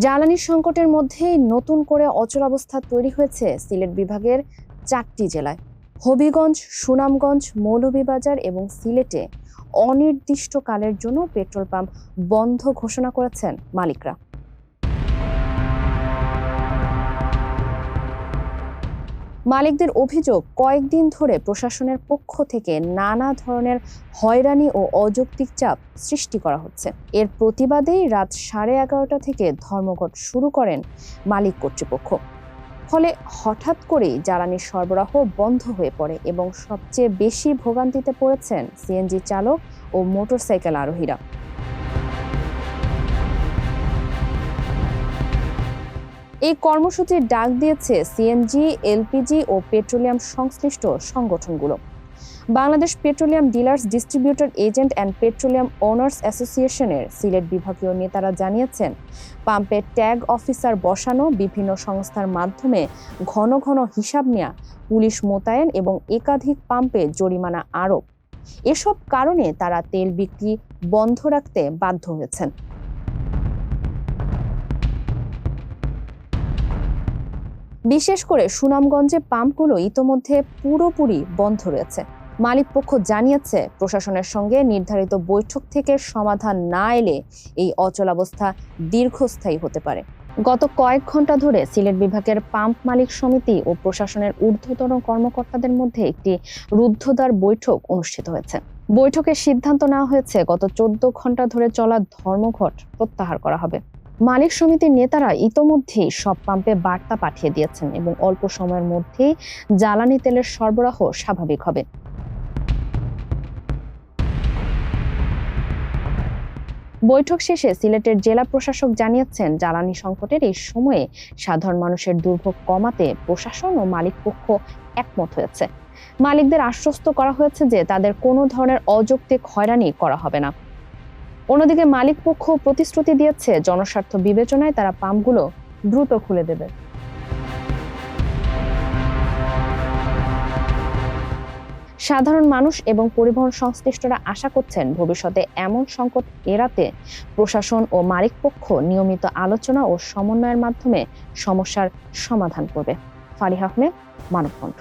জ্বালানি সংকটের মধ্যেই নতুন করে অচলাবস্থা তৈরি হয়েছে সিলেট বিভাগের 4টি জেলায়। হবিগঞ্জ, সুনামগঞ্জ, মৌলভীবাজার এবং সিলেটে অনির্দিষ্টকালের জন্য পেট্রোল পাম্প বন্ধ ঘোষণা করেছেন মালিকরা। মালিকদের অভিযোগ, কয়েকদিন ধরে প্রশাসনের পক্ষ থেকে নানা ধরনের হয়রানি ও অযৌক্তিক চাপ সৃষ্টি করা হচ্ছে। এর প্রতিবাদেই রাত 11:30 থেকে ধর্মঘট শুরু করেন মালিক কর্তৃপক্ষ। ফলে হঠাৎ করেই জ্বালানির সরবরাহ বন্ধ হয়ে পড়ে এবং সবচেয়ে বেশি ভোগান্তিতে পড়েছেন সিএনজি চালক ও মোটরসাইকেল আরোহীরা। এই কর্মসূচির ডাক দিয়েছে সিএনজি, এলপিজি ও পেট্রোলিয়াম সংশ্লিষ্ট সংগঠনগুলো। Bangladesh petroleum dealers, distributor agent and petroleum owners অ্যাসোসিয়েশনের সিলেট বিভাগীয় নেতারা জানিয়েছেন, পাম্পে ট্যাগ অফিসার বসানো, বিভিন্ন সংস্থার মাধ্যমে ঘন ঘন হিসাব নেওয়া, পুলিশ মোতায়েন এবং একাধিক পাম্পে জরিমানা আরোপ, এসব কারণে তারা তেল বিক্রি বন্ধ রাখতে বাধ্য হয়েছেন। বিশেষ করে সুনামগঞ্জে পাম্পগুলো ইতোমধ্যে পুরোপুরি বন্ধ রয়েছে। মালিকপক্ষ জানিয়েছে, প্রশাসনের সঙ্গে নির্ধারিত বৈঠক থেকে সমাধান না এলে এই অচলাবস্থা দীর্ঘস্থায়ী হতে পারে। গত কয়েক ঘন্টা ধরে সিলেট বিভাগের পাম্প মালিক সমিতি ও প্রশাসনের ঊর্ধ্বতন কর্মকর্তাদের মধ্যে একটি রুদ্ধদ্বার বৈঠক অনুষ্ঠিত হয়েছে। বৈঠকে সিদ্ধান্ত নেওয়া হয়েছে, গত 14 ঘন্টা ধরে চলা ধর্মঘট প্রত্যাহার করা হবে। মালিক সমিতির নেতারা ইতোমধ্যেই সব পাম্পে বার্তা পাঠিয়ে দিয়েছেন এবং অল্প সময়ের মধ্যেই জ্বালানি তেলের সরবরাহ স্বাভাবিক হবে। বৈঠক শেষে সিলেটের জেলা প্রশাসক জানিয়েছেন, জ্বালানি সংকটের এই সময়ে সাধারণ মানুষের দুর্ভোগ কমাতে প্রশাসন ও মালিক পক্ষ একমত হয়েছে। মালিকদের আশ্বস্ত করা হয়েছে যে তাদের কোনো ধরনের অযৌক্তিক হয়রানি করা হবে না। অন্যদিকে মালিক পক্ষ প্রতিশ্রুতি দিয়েছে, জনস্বার্থ বিবেচনায় তারা পাম্পগুলো দ্রুত খুলে দেবে। সাধারণ মানুষ এবং পরিবহন সংশ্লিষ্টরা আশা করছেন, ভবিষ্যতে এমন সংকট এড়াতে প্রশাসন ও মালিক পক্ষ নিয়মিত আলোচনা ও সমন্বয়ের মাধ্যমে সমস্যার সমাধান করবে। ফারিহা আহমেদ, মানবকণ্ঠ।